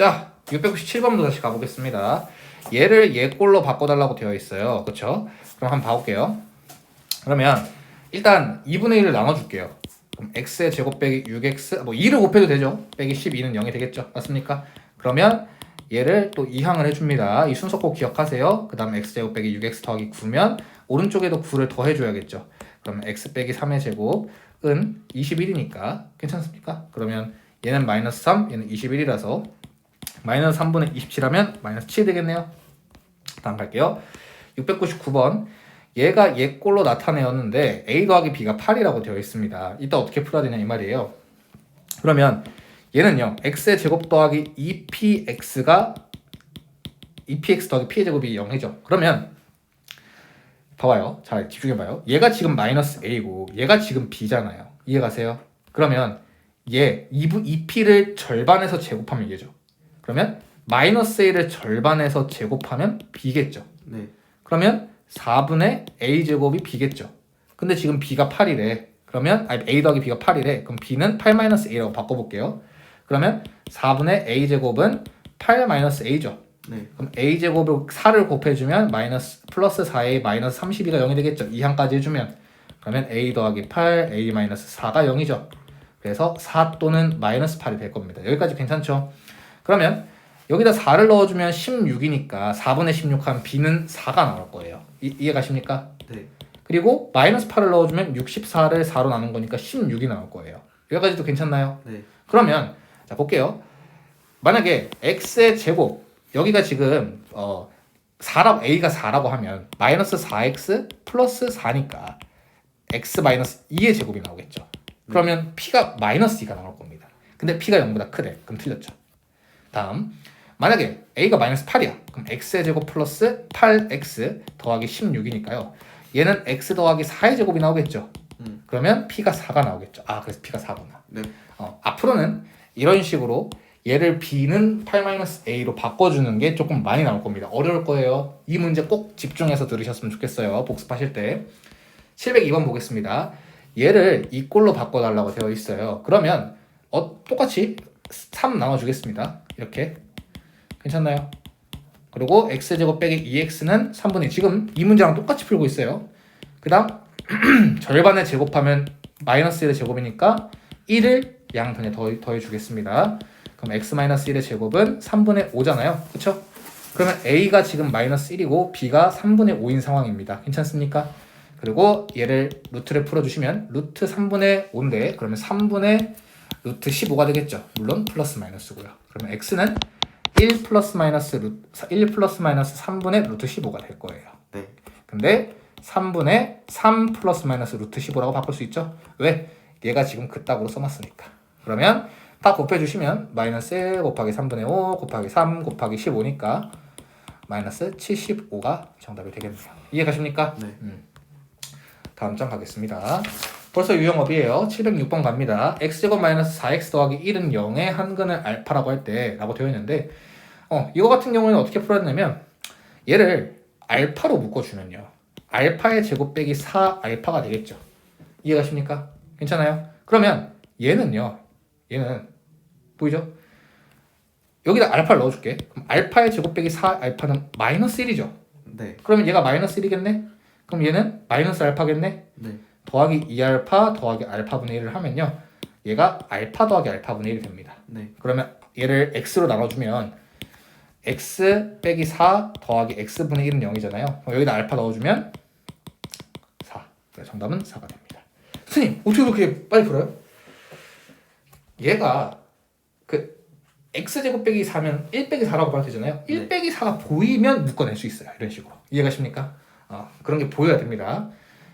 자, 697번도 다시 가보겠습니다. 얘를 얘 꼴로 바꿔달라고 되어 있어요. 그쵸? 그럼 한번 봐볼게요. 그러면 일단 2분의 1을 나눠줄게요. 그럼 x의 제곱 빼기 6x, 뭐 2를 곱해도 되죠. 빼기 12는 0이 되겠죠. 맞습니까? 그러면 얘를 또 2항을 해줍니다. 이 순서 꼭 기억하세요. 그 다음에 x제곱 빼기 6x 더하기 9면 오른쪽에도 9를 더해줘야겠죠. 그러면 x 빼기 3의 제곱은 21이니까 괜찮습니까? 그러면 얘는 마이너스 3, 얘는 21이라서 마이너스 3분의 27하면 마이너스 7 되겠네요. 다음 갈게요. 699번. 얘가 얘 꼴로 나타내었는데 a 더하기 b가 8이라고 되어 있습니다. 이따 어떻게 풀어야 되냐 이 말이에요. 그러면 얘는요. x의 제곱 더하기 2px가 2px 더하기 p의 제곱이 0이죠. 그러면 봐봐요. 잘 집중해봐요. 얘가 지금 마이너스 a고 얘가 지금 b잖아요. 이해가세요? 그러면 얘 2p를 절반에서 제곱하면 얘죠. 그러면 마이너스 a를 절반에서 제곱하면 b겠죠. 네. 그러면 4분의 a 제곱이 b겠죠. 근데 지금 b가 8이래. 그러면 a 더하기 b가 8이래. 그럼 b는 8-a라고 바꿔볼게요. 그러면 4분의 a 제곱은 8-a죠. 네. 그럼 a 제곱을 4를 곱해주면 마이너스 플러스 4a 마이너스 32가 0이 되겠죠. 2항까지 해주면 그러면 a 더하기 8 a 마이너스 4가 0이죠. 그래서 4 또는 마이너스 8이 될 겁니다. 여기까지 괜찮죠? 그러면 여기다 4를 넣어주면 16이니까 4분의 16 하면 b는 4가 나올 거예요. 이해가십니까? 네. 그리고 마이너스 8을 넣어주면 64를 4로 나눈 거니까 16이 나올 거예요. 여기까지도 괜찮나요? 네. 그러면 자 볼게요. 만약에 x의 제곱 여기가 지금 4라고 a가 4라고 하면 마이너스 4x 플러스 4니까 x 마이너스 2의 제곱이 나오겠죠. 그러면 p가 마이너스 2가 나올 겁니다. 근데 p가 0보다 크대. 그럼 틀렸죠. 다음 만약에 a가 마이너스 8이야. 그럼 x의 제곱 플러스 8x 더하기 16이니까요. 얘는 x 더하기 4의 제곱이 나오겠죠. 그러면 p가 4가 나오겠죠. 아 그래서 p가 4구나. 네. 앞으로는 이런 식으로 얘를 b는 8-a로 바꿔주는 게 조금 많이 나올 겁니다. 어려울 거예요. 이 문제 꼭 집중해서 들으셨으면 좋겠어요. 복습하실 때. 702번 보겠습니다. 얘를 이 꼴로 바꿔달라고 되어 있어요. 그러면 똑같이 3 나눠주겠습니다. 이렇게 괜찮나요? 그리고 x제곱 빼기 2x는 3분의 2. 지금 이 문제랑 똑같이 풀고 있어요. 그 다음 절반에 제곱하면 마이너스 1의 제곱이니까 1을 양변에 더해주겠습니다. 그럼 x-1의 제곱은 3분의 5잖아요. 그쵸? 그러면 a가 지금 마이너스 1이고 b가 3분의 5인 상황입니다. 괜찮습니까? 그리고 얘를 루트를 풀어주시면 루트 3분의 5인데 그러면 3분의 루트 15가 되겠죠. 물론 플러스 마이너스고요. 그러면 x는 1 플러스 마이너스 3분의 루트 15가 될 거예요. 네. 근데 3분의 3 플러스 마이너스 루트 15라고 바꿀 수 있죠. 왜? 얘가 지금 그따구로 써놨으니까. 그러면 다 곱해주시면 마이너스 1 곱하기 3분의 5 곱하기 3 곱하기 15니까 마이너스 75가 정답이 되겠네요. 이해가십니까? 네. 다음 장 가겠습니다. 벌써 유형업이에요. 706번 갑니다. x제곱 마이너스 4x 더하기 1은 0의 한근을 알파라고 할 때 라고 되어 있는데 이거 같은 경우에는 어떻게 풀어야 되냐면 얘를 알파로 묶어주면요. 알파의 제곱 빼기 4알파가 되겠죠. 이해가십니까? 괜찮아요? 그러면 얘는 보이죠? 여기다 알파를 넣어줄게. 그럼 알파의 제곱 빼기 4알파는 마이너스 1이죠. 네. 그러면 얘가 마이너스 1이겠네? 그럼 얘는 마이너스 알파겠네? 네. 더하기 2알파 더하기 알파분의 1을 하면요. 얘가 알파 더하기 알파분의 1이 됩니다. 네. 그러면 얘를 x로 나눠주면 x 빼기 4 더하기 x분의 1은 0이잖아요. 여기다 알파 넣어주면 4. 정답은 4가 됩니다. 선생님 어떻게 그렇게 빨리 풀어요? 얘가 그 x제곱 빼기 4면 1 빼기 4라고 봐도 되잖아요. 1 빼기 4가 보이면 묶어낼 수 있어요. 이런 식으로. 이해가십니까? 그런 게 보여야 됩니다.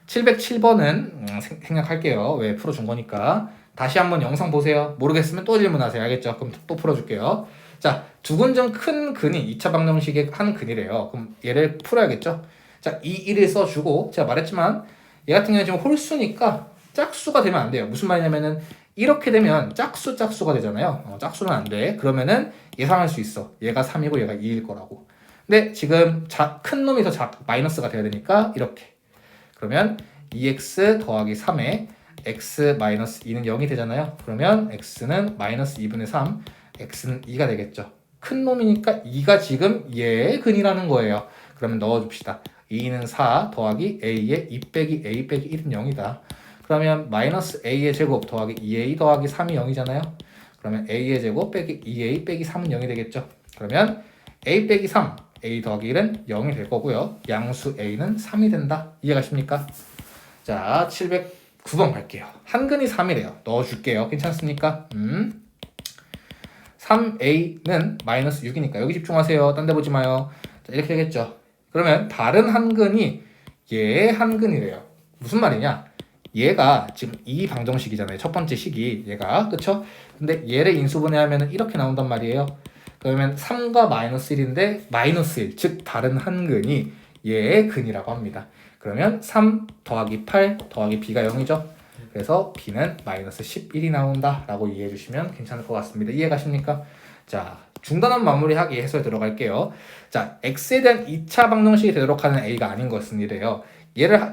707번은 생략할게요. 왜 풀어준 거니까. 다시 한번 영상 보세요. 모르겠으면 또 질문하세요. 알겠죠? 그럼 또 풀어줄게요. 자, 두근전 큰 근이 2차 방정식의 한 근이래요. 그럼 얘를 풀어야겠죠? 자, 이 1을 써주고 제가 말했지만 얘 같은 경우는 지금 홀수니까 짝수가 되면 안 돼요. 무슨 말이냐면은 이렇게 되면 짝수가 되잖아요. 짝수는 안 돼. 그러면은 예상할 수 있어. 얘가 3이고 얘가 2일 거라고. 근데 지금 큰 놈이 더 마이너스가 돼야 되니까 이렇게. 그러면 2x 더하기 3에 x 마이너스 2는 0이 되잖아요. 그러면 x는 마이너스 2분의 3, x는 2가 되겠죠. 큰 놈이니까 2가 지금 얘의 근이라는 거예요. 그러면 넣어줍시다. 2는 4 더하기 a의 2 빼기 a 빼기 1은 0이다. 그러면 마이너스 a의 제곱 더하기 2a 더하기 3이 0이잖아요. 그러면 a의 제곱 빼기 2a 빼기 3은 0이 되겠죠. 그러면 a 빼기 3, a 더하기 1은 0이 될 거고요. 양수 a는 3이 된다. 이해가십니까? 자, 709번 갈게요. 한근이 3이래요. 넣어줄게요. 괜찮습니까? 3a는 마이너스 6이니까 여기 집중하세요. 딴 데 보지 마요. 자, 이렇게 되겠죠. 그러면 다른 한근이 얘의 한근이래요. 무슨 말이냐? 얘가 지금 이 방정식이잖아요. 첫 번째 식이 얘가 그쵸? 근데 얘를 인수분해하면 이렇게 나온단 말이에요. 그러면 3과 마이너스 1인데 마이너스 1, 즉 다른 한근이 얘의 근이라고 합니다. 그러면 3 더하기 8 더하기 b가 0이죠. 그래서 b는 마이너스 11이 나온다 라고 이해해 주시면 괜찮을 것 같습니다. 이해가십니까? 자, 중단원 마무리하기 해서 들어갈게요. 자, x에 대한 2차 방정식이 되도록 하는 a가 아닌 것은 이래요.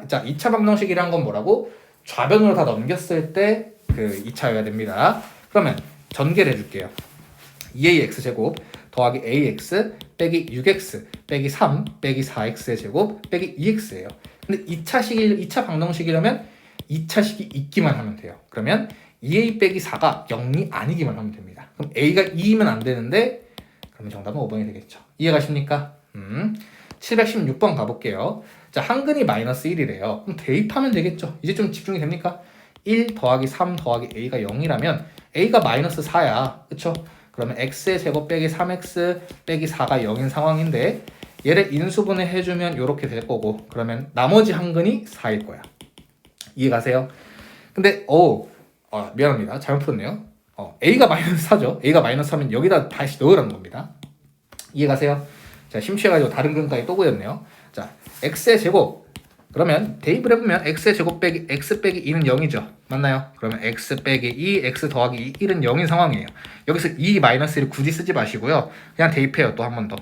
자, 2차 방정식이란 건 뭐라고? 좌변으로 다 넘겼을 때 그 2차여야 됩니다. 그러면 전개를 해줄게요. 2ax 제곱 더하기 ax 빼기 6x 빼기 3 빼기 4x의 제곱 빼기 2x예요. 근데 2차 방정식이라면 2차식이 있기만 하면 돼요. 그러면 2a 빼기 4가 0이 아니기만 하면 됩니다. 그럼 a가 2이면 안 되는데 그러면 정답은 5번이 되겠죠. 이해가십니까? 716번 가볼게요. 자, 한근이 마이너스 1이래요. 그럼 대입하면 되겠죠. 이제 좀 집중이 됩니까? 1 더하기 3 더하기 a가 0이라면 a가 마이너스 4야. 그쵸? 그러면 x의 제곱 빼기 3x 빼기 4가 0인 상황인데 얘를 인수분해 해주면 이렇게 될 거고 그러면 나머지 한근이 4일 거야. 이해가세요? 근데 미안합니다. 잘못 풀었네요. a가 마이너스 4죠. a가 마이너스 4면 여기다 다시 넣으라는 겁니다. 이해가세요? 자, 심취해가지고 다른 근까지 또 그렸네요. 자, x의 제곱 그러면 대입을 해보면 x의 제곱 빼기 x 빼기 2는 0이죠. 맞나요? 그러면 x 빼기 2, x 더하기 1은 0인 상황이에요. 여기서 2 마이너스 1을 굳이 쓰지 마시고요. 그냥 대입해요. 또 한 번 더.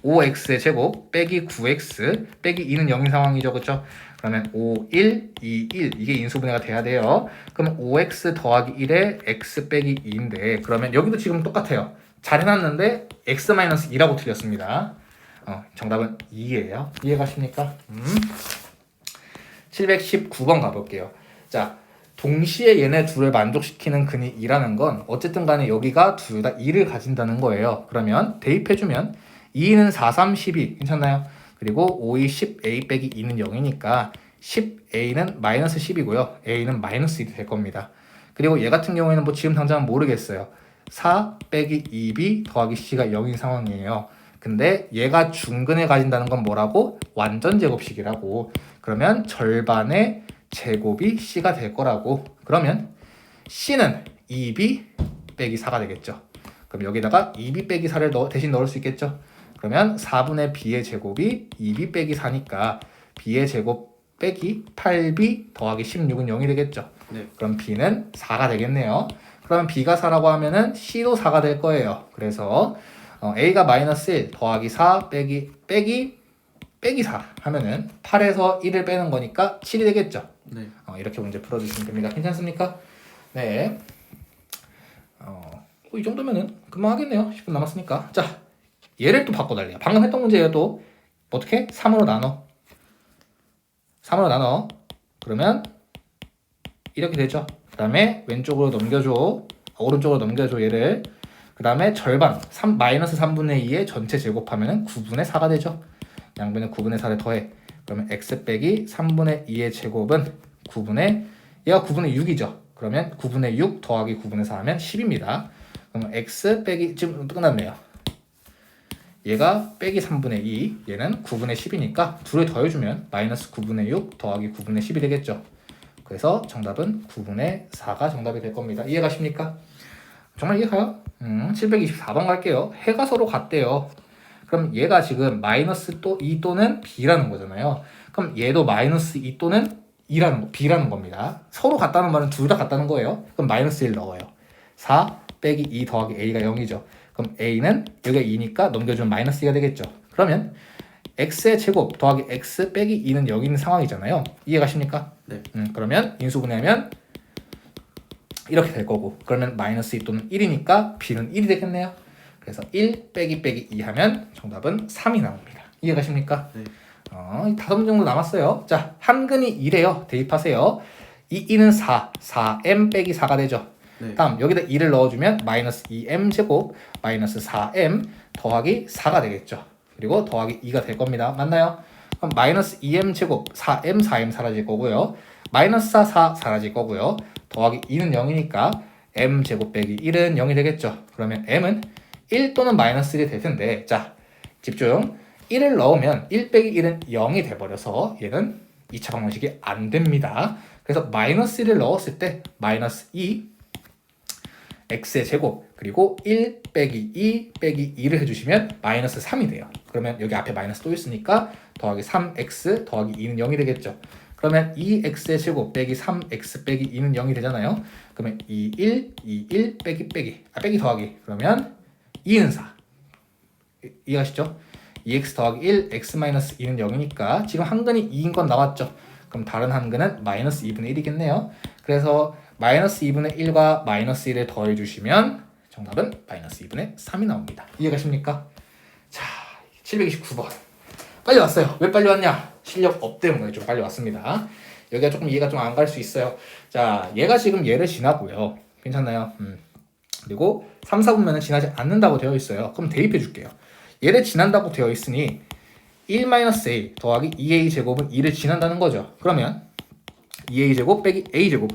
5x의 제곱 빼기 9x 빼기 2는 0인 상황이죠. 그렇죠? 그러면 5, 1, 2, 1 이게 인수분해가 돼야 돼요. 그럼 5x 더하기 1에 x 빼기 2인데 그러면 여기도 지금 똑같아요. 잘 해놨는데 x-2라고 틀렸습니다. 정답은 2예요. 이해가십니까? 719번 가볼게요. 자, 동시에 얘네 둘을 만족시키는 근이 2라는 건 어쨌든 간에 여기가 둘 다 2를 가진다는 거예요. 그러면 대입해주면 2는 4, 3, 12 괜찮나요? 그리고 5, 2, 10, a 빼기 2는 0이니까 10a는 마이너스 10이고요. a는 마이너스 1이 될 겁니다. 그리고 얘 같은 경우에는 뭐 지금 당장은 모르겠어요. 4 빼기 2b 더하기 c가 0인 상황이에요. 근데 얘가 중근을 가진다는 건 뭐라고? 완전 제곱식이라고. 그러면 절반의 제곱이 c가 될 거라고. 그러면 c는 2b 빼기 4가 되겠죠. 그럼 여기다가 2b 빼기 4를 대신 넣을 수 있겠죠. 그러면 4분의 b의 제곱이 2b 빼기 4니까 b의 제곱 빼기 8b 더하기 16은 0이 되겠죠. 네. 그럼 b는 4가 되겠네요. 그러면 b가 4라고 하면은 c도 4가 될 거예요. 그래서 a가 마이너스 1 더하기 4 빼기 4 하면은 8에서 1을 빼는 거니까 7이 되겠죠. 네. 이렇게 문제 풀어주시면 됩니다. 괜찮습니까? 네. 이 정도면은 금방 하겠네요. 10분 남았으니까. 자, 얘를 또 바꿔달래요. 방금 했던 문제예요. 또 어떻게? 3으로 나눠. 그러면 이렇게 되죠. 그 다음에 왼쪽으로 넘겨줘. 오른쪽으로 넘겨줘 얘를. 그 다음에 절반 마이너스 3분의 2의 전체 제곱하면 9분의 4가 되죠. 양변에 9분의 4를 더해. 그러면 x 빼기 3분의 2의 제곱은 얘가 9분의 6이죠. 그러면 9분의 6 더하기 9분의 4 하면 10입니다. 그러면 x 빼기 지금 끝났네요. 얘가 빼기 3분의 2, 얘는 9분의 10이니까 둘을 더해주면 마이너스 9분의 6 더하기 9분의 10이 되겠죠. 그래서 정답은 9분의 4가 정답이 될 겁니다. 이해가십니까? 정말 이해가요? 724번 갈게요. 해가 서로 같대요. 그럼 얘가 지금 마이너스 또 2 또는 b라는 거잖아요. 그럼 얘도 마이너스 2 또는 b라는 겁니다. 서로 같다는 말은 둘 다 같다는 거예요. 그럼 마이너스 1 넣어요. 4 빼기 2 더하기 a가 0이죠. 그럼 a는 여기가 2니까 넘겨주면 마이너스 2가 되겠죠. 그러면 x의 제곱 더하기 x 빼기 2는 여기 있는 상황이잖아요. 이해가십니까? 네. 그러면 인수분해하면 이렇게 될 거고 그러면 마이너스 2 또는 1이니까 b는 1이 되겠네요. 그래서 1 빼기 빼기 2 하면 정답은 3이 나옵니다. 이해가십니까? 네. 5문 정도 남았어요. 자, 한근이 2래요. 대입하세요. 이 2는 4, 4m 빼기 4가 되죠. 네. 다음 여기다 2를 넣어주면 마이너스 2m 제곱 마이너스 4m 더하기 4가 되겠죠. 그리고 더하기 2가 될 겁니다. 맞나요? 그럼 마이너스 2m 제곱 4m 4m 사라질 거고요. 마이너스 4 4 사라질 거고요. 더하기 2는 0이니까 m 제곱 빼기 1은 0이 되겠죠. 그러면 m은 1 또는 마이너스 1이 될 텐데, 자 집중. 1을 넣으면 1 빼기 1은 0이 돼버려서 얘는 2차 방정식이 안 됩니다. 그래서 마이너스 1을 넣었을 때 마이너스 2 x의 제곱 그리고 1 빼기 2 빼기 2를 해주시면 마이너스 3이 돼요. 그러면 여기 앞에 마이너스 또 있으니까 더하기 3x 더하기 2는 0이 되겠죠. 그러면 2x의 제곱 빼기 3x 빼기 2는 0이 되잖아요. 그러면 2, 1 빼기 빼기 더하기 그러면 2는 4. 이해하시죠? 2x 더하기 1 x 마이너스 2는 0이니까 지금 한근이 2인 건 나왔죠. 그럼 다른 한근은 마이너스 2분의 1이겠네요. 그래서 마이너스 2분의 1과 마이너스 1을 더해주시면 정답은 마이너스 2분의 3이 나옵니다. 이해가십니까? 자, 729번. 빨리 왔어요. 왜 빨리 왔냐? 실력 업 때문에 좀 빨리 왔습니다. 여기가 조금 이해가 좀 안 갈 수 있어요. 자, 얘가 지금 얘를 지나고요. 괜찮나요? 그리고 3, 4분면은 지나지 않는다고 되어 있어요. 그럼 대입해 줄게요. 얘를 지난다고 되어 있으니 1-a 더하기 2a 제곱은 2를 지난다는 거죠. 그러면 2a 제곱 빼기 a 제곱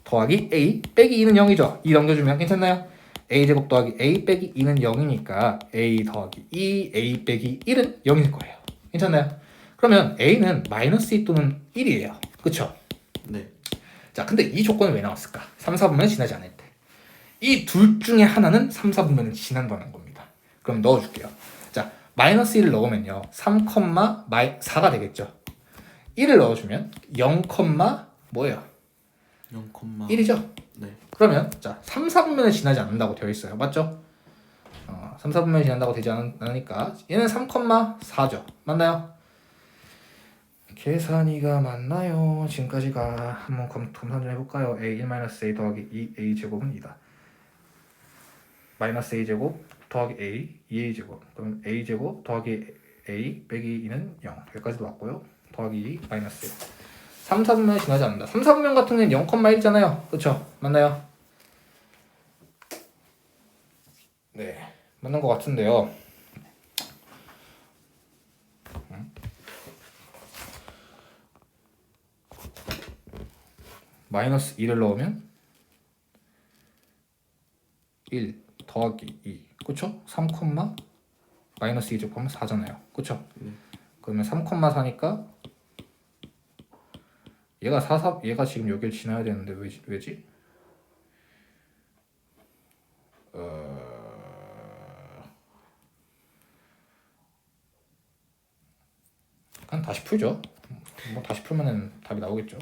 더하기 a 빼기 2는 0이죠. 2 넘겨주면 괜찮나요? a 제곱 더하기 a 빼기 2는 0이니까 a 더하기 2 a 빼기 1은 0일 거예요. 괜찮나요? 그러면 a는 마이너스 2 또는 1이에요. 그쵸? 네. 자, 근데 이 조건은 왜 나왔을까? 3, 4분면은 지나지 않을 때. 이 둘 중에 하나는 3, 4분면은 지난다는 겁니다. 그럼 넣어줄게요. 자, 마이너스 1을 넣으면요. 3,4가 되겠죠. 1을 넣어주면 0, 뭐예요? 1이죠? 네. 그러면 자 3, 4분면에 지나지 않는다고 되어 있어요. 맞죠? 3, 4분면에 지난다고 되지 않으니까 얘는 3,4죠. 맞나요? 계산이가 맞나요? 지금까지가 한번 검산 좀 해볼까요? a1-a 더하기 2a 제곱은 2다. 마이너스 a 제곱 더하기 a 2a 제곱 그럼 a 제곱 더하기 a 빼기 2는 0 여기까지도 왔고요. 더하기 2 마이너스 1 3, 4분면에 지나지 않는다. 3, 4분면 같은 경우는 0,1이잖아요. 그렇죠? 맞나요? 네, 맞는 것 같은데요. 마이너스 2를 넣으면 1 더하기 2 그쵸? 3, 마이너스 2 제곱하면 4잖아요. 그쵸? 그러면 3,4니까 얘가 지금 여기를 지나야 되는데 왜지? 그냥 다시 풀죠. 뭐 다시 풀면은 답이 나오겠죠.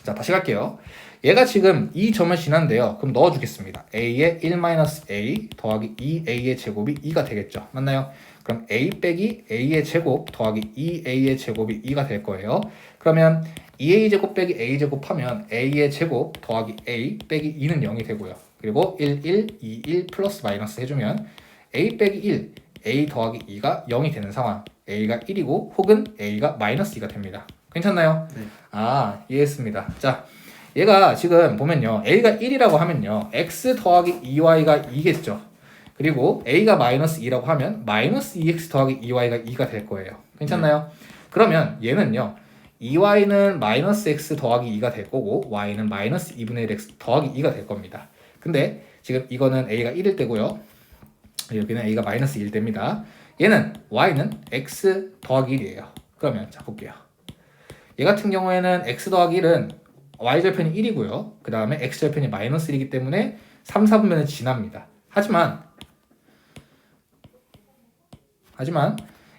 자, 다시 갈게요. 얘가 지금 이 점을 지난데요. 그럼 넣어주겠습니다. a의 1-a 더하기 2a의 제곱이 2가 되겠죠. 맞나요? 그럼 a 빼기 a의 제곱 더하기 2a의 제곱이 2가 될 거예요. 그러면 2a 제곱 빼기 a 제곱 하면 a의 제곱 더하기 a 빼기 2는 0이 되고요. 그리고 1, 2, 플러스 마이너스 해주면 a 빼기 1, a 더하기 2가 0이 되는 상황. a가 1이고 혹은 a가 마이너스 2가 됩니다. 괜찮나요? 네. 이해했습니다. 자, 얘가 지금 보면요. a가 1이라고 하면요. x 더하기 2y가 2겠죠. 그리고 a가 마이너스 2라고 하면 마이너스 2x 더하기 2y가 2가 될 거예요. 괜찮나요? 그러면 얘는요. 2y는 마이너스 x 더하기 2가 될 거고 y는 마이너스 2분의 1 x 더하기 2가 될 겁니다. 근데 지금 이거는 a가 1일 때고요. 여기는 a가 마이너스 1 됩니다. 얘는 y는 x 더하기 1이에요. 그러면 자 볼게요. 얘 같은 경우에는 x 더하기 1은 y절편이 1이고요. 그 다음에 x절편이 마이너스 1이기 때문에 3, 4분면은 지납니다. 하지만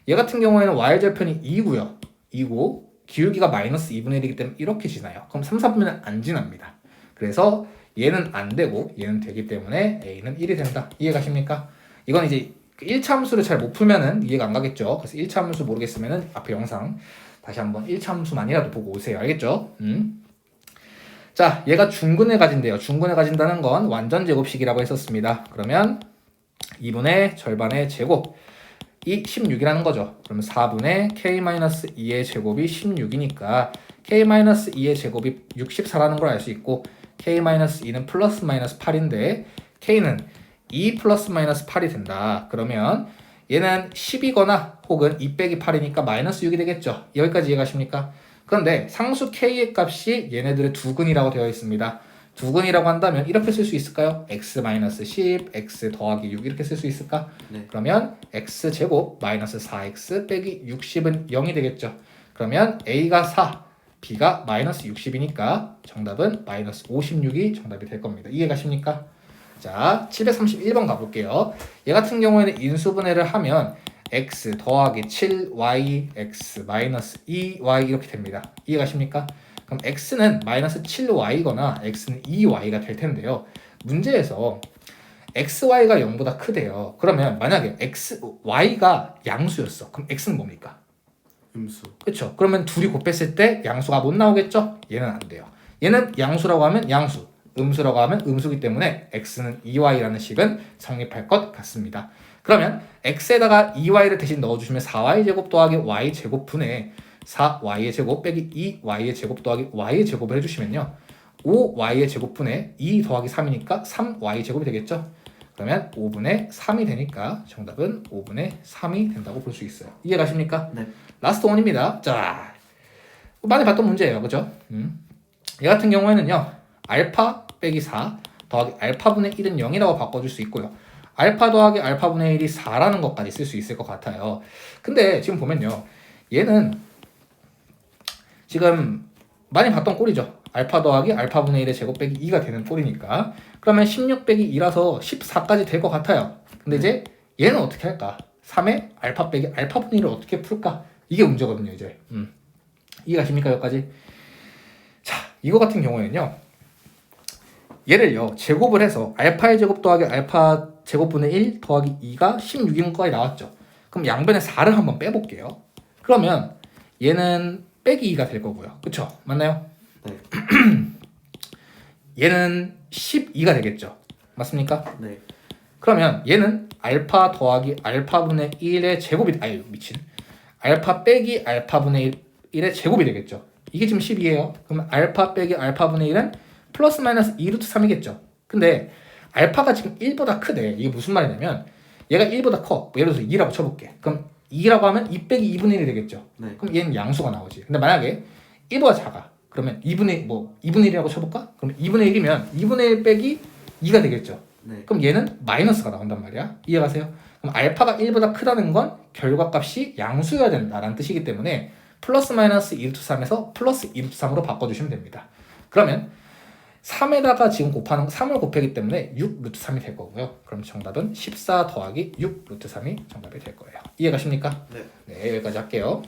얘 같은 경우에는 y절편이 2고요. 2고 기울기가 마이너스 2분의 1이기 때문에 이렇게 지나요. 그럼 3, 4분면은 안 지납니다. 그래서 얘는 안 되고 얘는 되기 때문에 a는 1이 된다. 이해가십니까? 이건 이제 1차 함수를 잘 못 풀면은 이해가 안 가겠죠. 그래서 1차 함수 모르겠으면은 앞에 영상 다시 한번 1차 함수만이라도 보고 오세요. 알겠죠? 자, 얘가 중근을 가진대요. 중근을 가진다는 건 완전 제곱식이라고 했었습니다. 그러면 2분의 절반의 제곱 이 16이라는 거죠. 그러면 4분의 k-2의 제곱이 16이니까 k-2의 제곱이 64라는 걸 알 수 있고 k-2는 플러스 마이너스 8인데 k는 2 플러스 마이너스 8이 된다. 그러면 얘는 10이거나 혹은 2 빼기 8이니까 마이너스 6이 되겠죠. 여기까지 이해가십니까? 그런데 상수 k의 값이 얘네들의 두근이라고 되어 있습니다. 두근이라고 한다면 이렇게 쓸 수 있을까요? x-10, x 더하기 6 이렇게 쓸 수 있을까? 네. 그러면 x제곱 마이너스 4x 빼기 60은 0이 되겠죠. 그러면 a가 4, b가 마이너스 60이니까 정답은 마이너스 56이 정답이 될 겁니다. 이해가십니까? 자, 731번 가볼게요. 얘 같은 경우에는 인수분해를 하면 x 더하기 7y, x 마이너스 2y 이렇게 됩니다. 이해가십니까? 그럼 x는 마이너스 7y거나 x는 2y가 될 텐데요. 문제에서 xy가 0보다 크대요. 그러면 만약에 y가 양수였어. 그럼 x는 뭡니까? 음수. 그렇죠. 그러면 둘이 곱했을 때 양수가 못 나오겠죠? 얘는 안 돼요. 얘는 양수라고 하면 양수, 음수라고 하면 음수기 때문에 x는 2y라는 식은 성립할 것 같습니다. 그러면 x에다가 2y를 대신 넣어주시면 4y 제곱 더하기 y 제곱 분의 4y의 제곱 빼기 2y의 제곱 더하기 y의 제곱을 해주시면요. 5y의 제곱분의 2 더하기 3이니까 3y 제곱이 되겠죠. 그러면 5분의 3이 되니까 정답은 5분의 3이 된다고 볼 수 있어요. 이해가십니까? 네. 라스트 원입니다. 자, 많이 봤던 문제예요. 그죠? 얘 같은 경우에는요. 알파 빼기 4 더하기 알파분의 1은 0이라고 바꿔줄 수 있고요. 알파 더하기 알파분의 1이 4라는 것까지 쓸 수 있을 것 같아요. 근데 지금 보면요. 얘는 지금 많이 봤던 꼴이죠. 알파 더하기 알파분의 1의 제곱 빼기 2가 되는 꼴이니까. 그러면 16 빼기 2라서 14까지 될 것 같아요. 근데 이제 얘는 어떻게 할까? 3의 알파 빼기 알파분의 1을 어떻게 풀까? 이게 문제거든요. 이제 이해가십니까? 여기까지? 자, 이거 같은 경우에는요. 얘를요. 제곱을 해서 알파의 제곱 더하기 알파 제곱분의 1 더하기 2가 16인 거에 나왔죠. 그럼 양변에 4를 한번 빼볼게요. 그러면 얘는 빼기 2가 될 거고요. 그쵸? 맞나요? 네. 얘는 12가 되겠죠. 맞습니까? 네. 그러면 얘는 알파 더하기 알파분의 1의 제곱이 아유 미친 알파 빼기 알파분의 1의 제곱이 되겠죠. 이게 지금 10이에요. 그러면 알파 빼기 알파분의 1은 플러스 마이너스 2루트 3이겠죠. 근데 알파가 지금 1보다 크대. 이게 무슨 말이냐면 얘가 1보다 커. 예를 들어서 2라고 쳐볼게. 그럼 2라고 하면 2 빼기 2분의 1이 되겠죠. 네. 그럼 얘는 양수가 나오지. 근데 만약에 1보다 작아. 그러면 2분의 1이라고 쳐볼까? 그럼 2분의 1이면 2분의 1 빼기 2가 되겠죠. 네. 그럼 얘는 마이너스가 나온단 말이야. 이해가세요? 그럼 알파가 1보다 크다는 건 결과값이 양수여야 된다라는 뜻이기 때문에 플러스 마이너스 2루트 3에서 플러스 2루트 3으로 바꿔주시면 됩니다. 그러면 3에다가 지금 곱하는 3을 곱하기 때문에 6 루트 3이 될 거고요. 그럼 정답은 14 더하기 6 루트 3이 정답이 될 거예요. 이해가십니까? 네. 네, 여기까지 할게요.